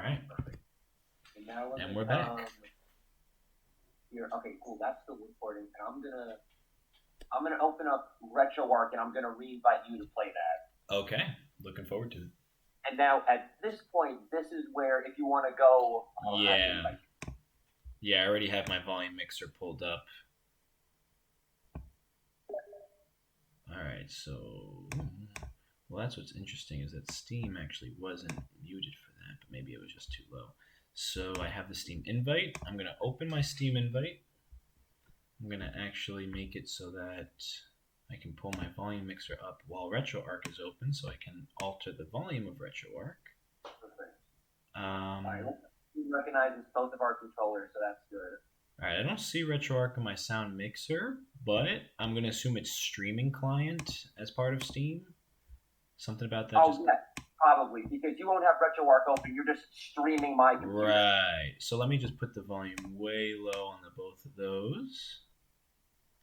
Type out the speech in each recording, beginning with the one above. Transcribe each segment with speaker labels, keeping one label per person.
Speaker 1: right.
Speaker 2: And now
Speaker 1: And we're back.
Speaker 2: Here, okay, cool. That's the recording, and I'm gonna open up RetroArch, and I'm gonna re-invite you to play that.
Speaker 1: Okay, looking forward to it.
Speaker 2: And now at this point, this is where if you want to go,
Speaker 1: Yeah, I already have my volume mixer pulled up. All right, so that's what's interesting is that Steam actually wasn't muted for that, but maybe it was just too low. So I have the Steam invite. I'm going to open my Steam invite. I'm going to actually make it so that I can pull my volume mixer up while RetroArch is open, so I can alter the volume of RetroArch.
Speaker 2: It recognizes both of our controllers, so that's good.
Speaker 1: All right, I don't see RetroArch on my sound mixer, but I'm going to assume it's streaming client as part of Steam. Something about that.
Speaker 2: Yeah, probably, because you won't have RetroArch open. You're just streaming my computer.
Speaker 1: Right. So let me just put the volume way low on both of those.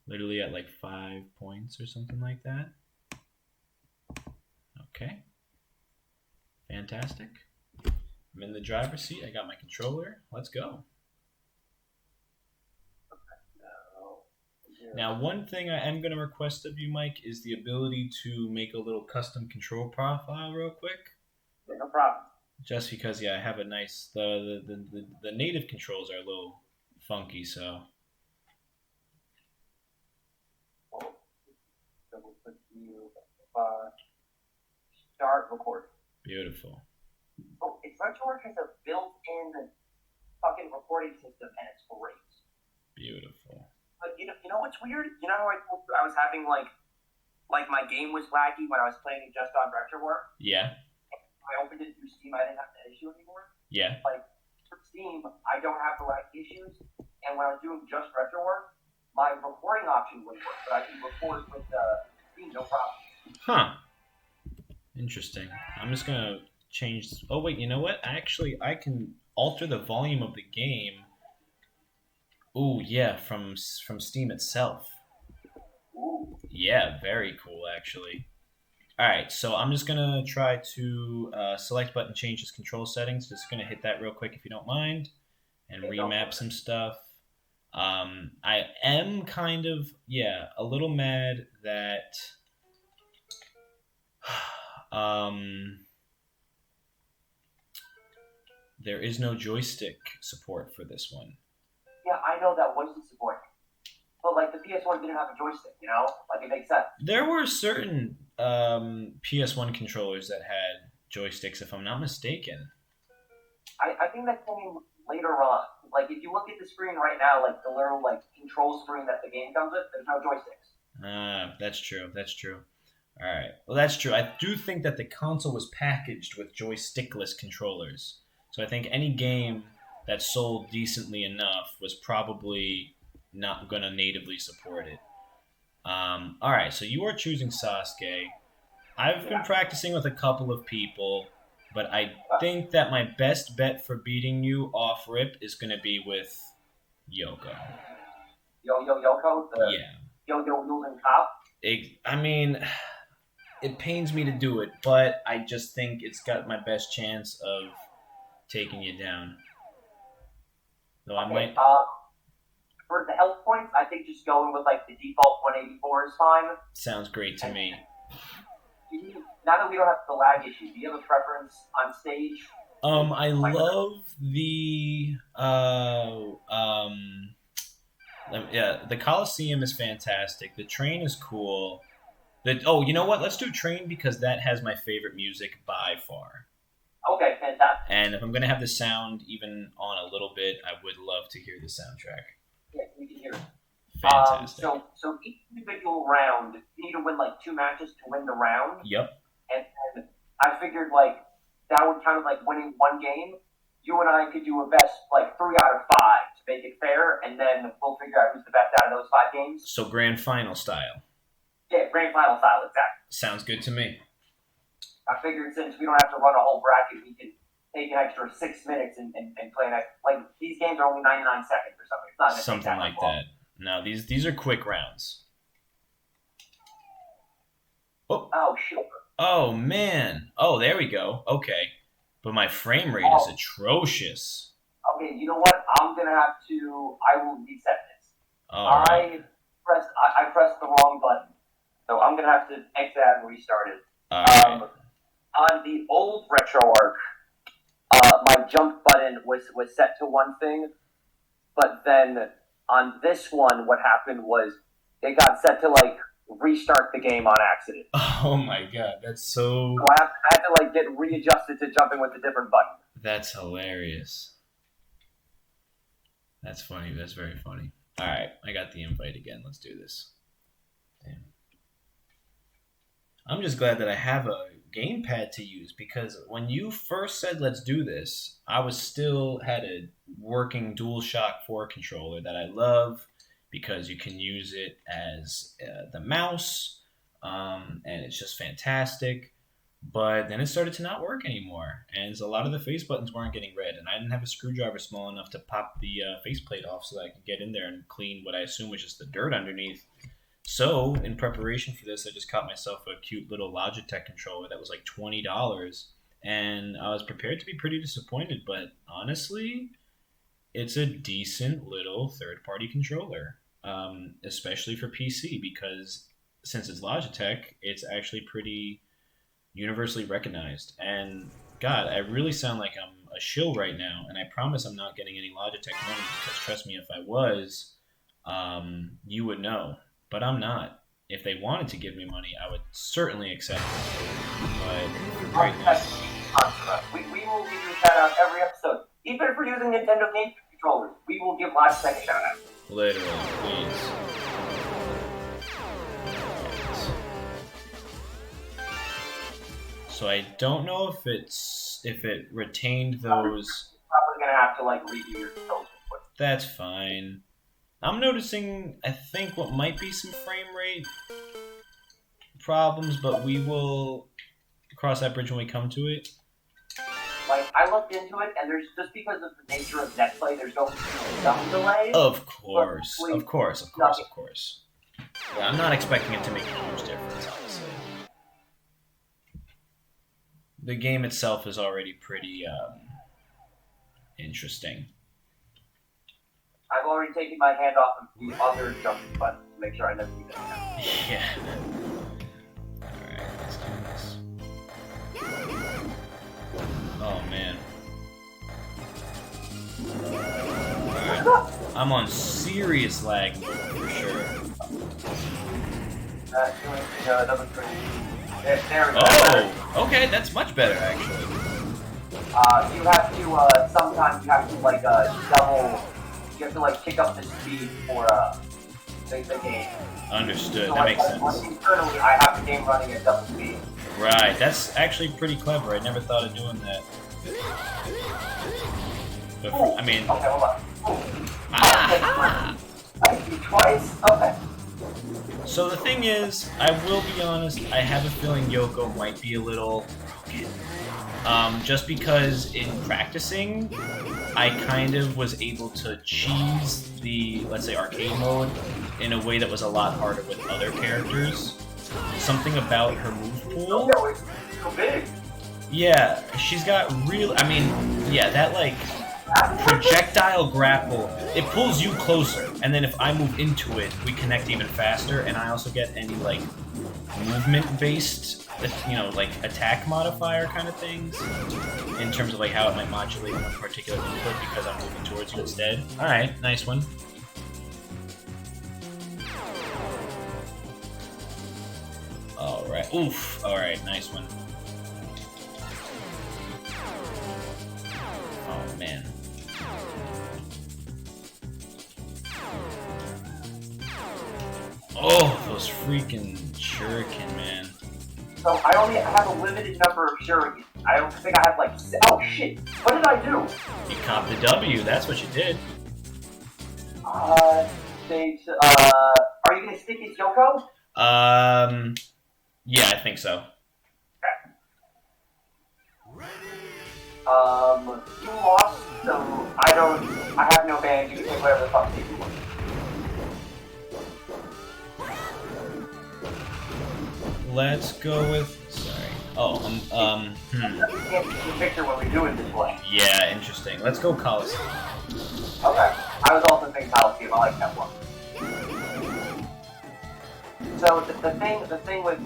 Speaker 1: Literally at like 5 points or something like that. Okay. Fantastic. I'm in the driver's seat. I got my controller. Let's go. Now, one thing I am going to request of you, Mike, is the ability to make a little custom control profile real quick.
Speaker 2: Yeah, no problem.
Speaker 1: Just because, I have a nice... The native controls are a little funky, so...
Speaker 2: So we'll put you... start recording.
Speaker 1: Beautiful.
Speaker 2: Oh, RetroArch has a built-in fucking recording system, and it's great.
Speaker 1: Beautiful.
Speaker 2: But you know what's weird? You know how I was having like my game was laggy when I was playing it just on RetroArch?
Speaker 1: Yeah.
Speaker 2: I opened it through Steam, I didn't have that issue anymore.
Speaker 1: Yeah.
Speaker 2: Like for Steam, I don't have the lag issues, and when I was doing just RetroArch, my recording option wouldn't work, but I can record with Steam, no problem.
Speaker 1: Huh. Interesting. I'm just gonna change. Oh wait, you know what? Actually, I can alter the volume of the game. Ooh, yeah, from Steam itself.
Speaker 2: Ooh.
Speaker 1: Yeah, very cool, actually. All right, so I'm just gonna try to select button changes control settings. Just gonna hit that real quick if you don't mind, and remap some stuff. I am kind of a little mad that there is no joystick support for this one.
Speaker 2: Yeah, I know that wasn't supported. But, like, the PS1 didn't have a joystick, you know? Like, it makes sense.
Speaker 1: There were certain PS1 controllers that had joysticks, if I'm not mistaken.
Speaker 2: I think that came later on. Like, if you look at the screen right now, like, the little, like, control screen that the game comes with, there's no joysticks.
Speaker 1: That's true. That's true. All right. Well, that's true. I do think that the console was packaged with joystickless controllers. So I think any game that sold decently enough was probably not going to natively support it. All right, so you are choosing Sasuke. I've been practicing with a couple of people, but I think that my best bet for beating you off rip is going to be with Yoko.
Speaker 2: Yoko? Yo-yo wielding cop?
Speaker 1: I mean, it pains me to do it, but I just think it's got my best chance of taking you down. Though I might.
Speaker 2: For the health points, I think just going with like the default 184 is fine.
Speaker 1: Sounds great to me.
Speaker 2: Now that we don't have the lag issue, do you have a preference on stage?
Speaker 1: I love the the Coliseum is fantastic. The train is cool. You know what? Let's do train because that has my favorite music by far.
Speaker 2: Okay, fantastic.
Speaker 1: And if I'm going to have the sound even on a little bit, I would love to hear the soundtrack.
Speaker 2: Yeah, we can hear it.
Speaker 1: Fantastic.
Speaker 2: So each individual round, you need to win like 2 matches to win the round.
Speaker 1: Yep.
Speaker 2: And I figured like that would count as like winning 1 game. You and I could do a best like 3 out of 5 to make it fair, and then we'll figure out who's the best out of those 5 games.
Speaker 1: So grand final style.
Speaker 2: Yeah, grand final style, exactly.
Speaker 1: Sounds good to me.
Speaker 2: I figured since we don't have to run a whole bracket, we can take an extra 6 minutes and play an extra. Like, these games are only 99 seconds or something. It's not
Speaker 1: something like that. No, these are quick rounds.
Speaker 2: Oh, sure.
Speaker 1: Oh, man. Oh, there we go. Okay. but my frame rate is atrocious.
Speaker 2: Okay, you know what? I'm gonna have to. I will reset this.
Speaker 1: All right.
Speaker 2: I pressed the wrong button, so I'm gonna have to exit out and restart it.
Speaker 1: All right.
Speaker 2: On the old RetroArch, my jump button was set to one thing, but then on this one, what happened was it got set to like restart the game on accident.
Speaker 1: Oh my god, that's so.
Speaker 2: So I had to like get readjusted to jumping with a different button.
Speaker 1: That's hilarious. That's funny. That's very funny. All right, I got the invite again. Let's do this. Damn. I'm just glad that I have a gamepad to use because when you first said let's do this, I was still had a working DualShock 4 controller that I love because you can use it as the mouse, and it's just fantastic. But then it started to not work anymore, and a lot of the face buttons weren't getting read, and I didn't have a screwdriver small enough to pop the faceplate off so that I could get in there and clean what I assume was just the dirt underneath. So, in preparation for this, I just caught myself a cute little Logitech controller that was like $20, and I was prepared to be pretty disappointed, but honestly, it's a decent little third-party controller, especially for PC, because since it's Logitech, it's actually pretty universally recognized. And God, I really sound like I'm a shill right now, and I promise I'm not getting any Logitech money, because trust me, if I was, you would know. But I'm not. If they wanted to give me money, I would certainly accept it. But right now,
Speaker 2: we will give you a shout out every episode. Even if we're using Nintendo game controllers, we will give Logitech a shout out.
Speaker 1: Literally, please. So I don't know if it retained those.
Speaker 2: Probably gonna have to like redo your controls.
Speaker 1: That's fine. I'm noticing, I think, what might be some frame rate problems, but we will cross that bridge when we come to it.
Speaker 2: Like, I looked into it, and there's just because of the nature of netplay, there's going to be some delay.
Speaker 1: Of course. Yeah, I'm not expecting it to make a huge difference, honestly. The game itself is already pretty interesting.
Speaker 2: I've already taken my hand off of the other jumping button to make sure I never do that.
Speaker 1: Yeah. Alright, let's do this. Oh, man. Alright. I'm on serious lag mode for sure.
Speaker 2: Another three. There we go.
Speaker 1: Oh! Okay, that's much better, actually.
Speaker 2: You have to, sometimes you have to, like, double... You have to like kick up the speed for the game.
Speaker 1: Understood.
Speaker 2: So
Speaker 1: that makes sense.
Speaker 2: Internally, I have the game running at double speed.
Speaker 1: Right. That's actually pretty clever. I never thought of doing that. But for, I mean.
Speaker 2: Okay, hold on. I hit you twice. Okay.
Speaker 1: So the thing is, I will be honest. I have a feeling Yoko might be a little broken. Just because in practicing, I kind of was able to cheese the, let's say, arcade mode in a way that was a lot harder with other characters. Something about her move pool.
Speaker 2: Oh, it's so big.
Speaker 1: Yeah, she's got real. I mean, yeah, that like projectile grapple. It pulls you closer, and then if I move into it, we connect even faster. And I also get any like movement-based, like attack modifier kind of things in terms of like how it might modulate one particular input because I'm moving towards you instead. All right, nice one. All right, oof. All right, nice one. Oh man. Oh, those freaking shuriken, man.
Speaker 2: So I only have a limited number of shurikens. I don't think I have like. Oh shit! What did I do?
Speaker 1: You copped the W. That's what you did.
Speaker 2: Are you gonna stick as Yoko?
Speaker 1: Yeah, I think so.
Speaker 2: Okay. You lost, so I have no band. You can take whatever the fuck you want.
Speaker 1: Let's go with. Sorry. Oh,
Speaker 2: You can't see the picture when we do it this way.
Speaker 1: Yeah, interesting. Let's go Coliseum.
Speaker 2: Okay. I was also thinking Coliseum. I like that one. So the thing with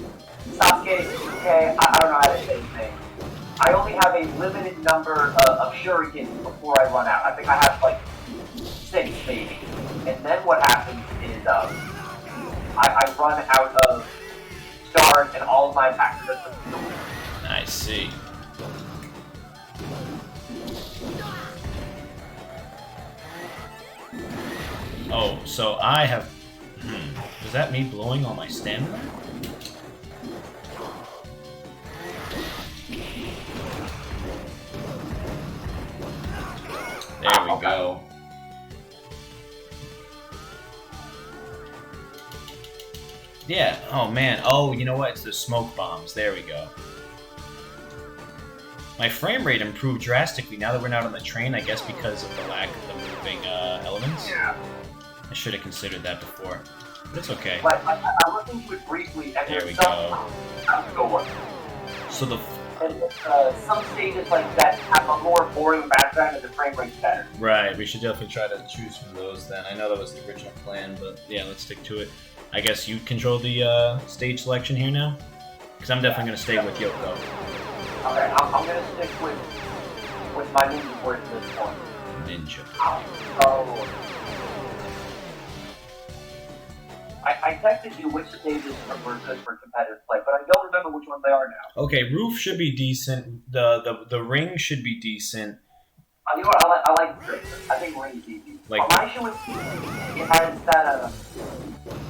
Speaker 2: Sasuke, Sasuke, I don't know how to say his name. I only have a limited number of shurikens before I run out. I think I have like 6 maybe. And then what happens is I run out of stars and all of my attacks are just
Speaker 1: I see. Oh, so I have... Is that me blowing all my stamina? There we go. Yeah, oh man. Oh, you know what? It's the smoke bombs. There we go. My frame rate improved drastically now that we're not on the train, I guess because of the lack of the moving elements.
Speaker 2: Yeah.
Speaker 1: I should have considered that before. But it's okay.
Speaker 2: But I looked into it briefly, and
Speaker 1: There we
Speaker 2: there's
Speaker 1: go.
Speaker 2: So
Speaker 1: the...
Speaker 2: And some stages like that have a more boring background and the frame rate's better.
Speaker 1: Right, we should definitely try to choose from those then. I know that was the original plan, but yeah, let's stick to it. I guess you control the stage selection here now? Because I'm definitely going to stay with Yoko.
Speaker 2: Okay, I'm going to stick with my ninja for this one.
Speaker 1: Ninja.
Speaker 2: Oh. I texted you which stages were good for competitive play, but I don't remember which ones they are now.
Speaker 1: Okay, roof should be decent. The ring should be decent.
Speaker 2: You know what? I like ring. I think ring's easy.
Speaker 1: Like,
Speaker 2: my issue with it has that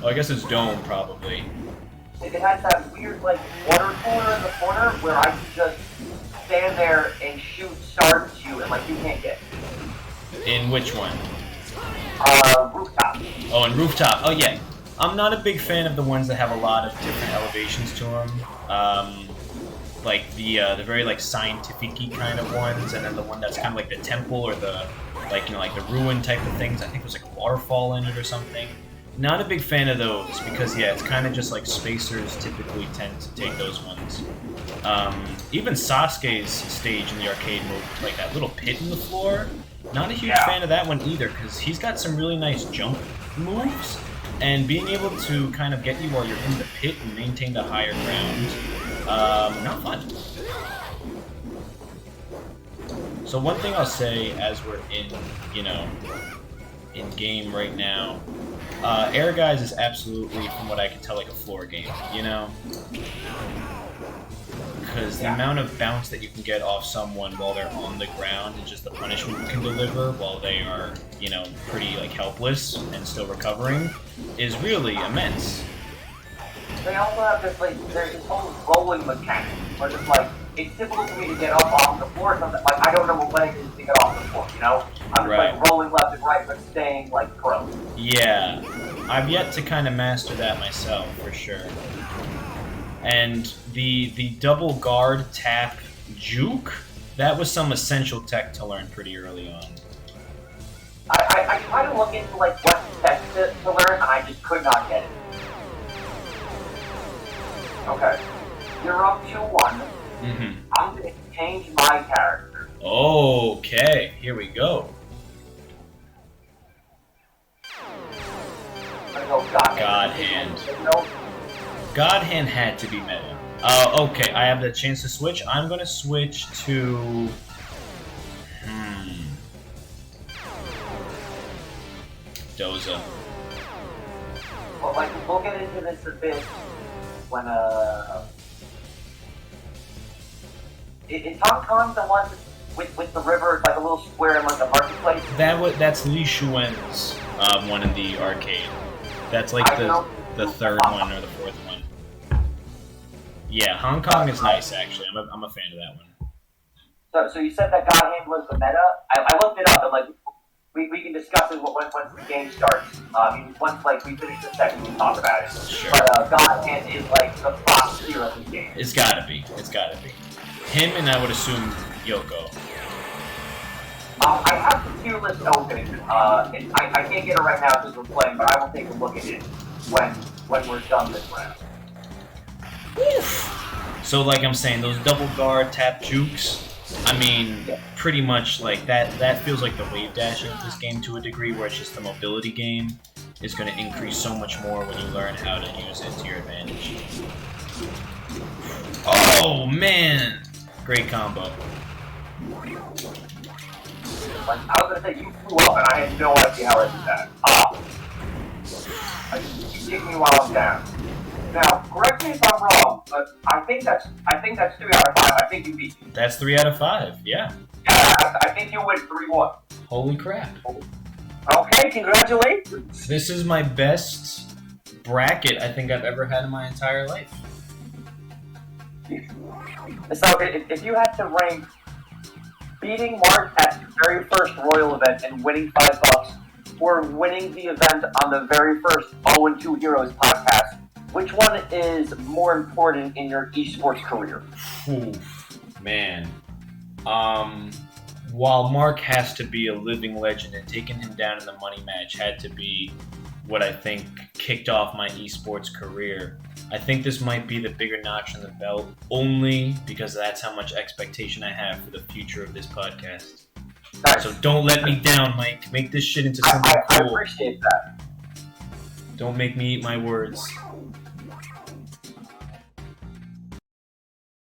Speaker 1: oh, I guess it's dome probably.
Speaker 2: it has that weird like water cooler in the corner where I can just stand there and shoot stars at you and like you can't get.
Speaker 1: In which one?
Speaker 2: Rooftop.
Speaker 1: Oh, and rooftop. Oh yeah. I'm not a big fan of the ones that have a lot of different elevations to them. Like the very like scientific-y kind of ones, and then the one that's kind of like the temple or the like the ruin type of things. I think there's like a waterfall in it or something. Not a big fan of those because yeah, it's kind of just like spacers typically tend to take those ones. Even Sasuke's stage in the arcade mode, like that little pit in the floor. Not a huge fan of that one either because he's got some really nice jump moves. And being able to kind of get you while you're in the pit and maintain the higher ground, not fun. So one thing I'll say as we're in, in game right now, Erhgeiz is absolutely, from what I can tell, like a floor game, Because the amount of bounce that you can get off someone while they're on the ground and just the punishment you can deliver while they are, pretty like helpless and still recovering is really immense.
Speaker 2: They also have this there's this whole rolling mechanic where it's like it's difficult for me to get up off the floor or something. Like I don't know what it is to get off the floor, I'm just like rolling left and right but staying like pro.
Speaker 1: Yeah. I've yet to kind of master that myself for sure. And the double guard tap juke, that was some essential tech to learn pretty early on.
Speaker 2: I tried to look into what tech to learn, and I just could not get it. Okay, you're up 2-1.
Speaker 1: Mm-hmm.
Speaker 2: I'm going to change my character.
Speaker 1: Okay, here we go.
Speaker 2: I'm going to go God
Speaker 1: Hand.
Speaker 2: Nope.
Speaker 1: God Hand had to be meta. Okay, I have the chance to switch. I'm going to switch to... Doza.
Speaker 2: Well, we'll get into this a bit when, Is Hong Kong the one with the river, like a little square in like the marketplace?
Speaker 1: That's Li Xuan's one in the arcade. That's like the third one or the fourth one. Yeah, Hong Kong is nice actually. I'm a fan of that one.
Speaker 2: So you said that God Hand was the meta. I looked it up and we can discuss it once the game starts. Once we finish the second, we can talk about it.
Speaker 1: Sure.
Speaker 2: But God Hand is the top tier of the game.
Speaker 1: It's gotta be. Him and I would assume Yoko.
Speaker 2: I have the tier list open. I can't get it right now because we're playing, but I will take a look at it when we're done this round.
Speaker 1: So, like I'm saying, those double guard tap jukes, I mean, pretty much like that feels like the wave dashing of this game to a degree, where it's just the mobility game is going to increase so much more when you learn how to use it to your advantage. Oh, man! Great combo.
Speaker 3: Like, I was gonna say you flew up and I had no idea how I did that. You kicked me while I'm down. Now, correct me if I'm wrong, but I think that's 3 out of 5. I think you beat me.
Speaker 1: That's 3 out of 5, yeah.
Speaker 3: Yeah, I think you win 3-1.
Speaker 1: Holy crap.
Speaker 2: Okay, congratulations.
Speaker 1: This is my best bracket I think I've ever had in my entire life.
Speaker 2: So if you had to rank beating Mark at the very first Royal event and winning $5, or winning the event on the very first 0-2 Heroes podcast, which one is more important in your esports career?
Speaker 1: Oof, man. While Mark has to be a living legend, and taking him down in the money match had to be what I think kicked off my esports career, I think this might be the bigger notch on the belt, only because that's how much expectation I have for the future of this podcast.
Speaker 2: Nice.
Speaker 1: So don't let me down, Mike. Make this shit into something
Speaker 2: I
Speaker 1: cool.
Speaker 2: appreciate that.
Speaker 1: Don't make me eat my words.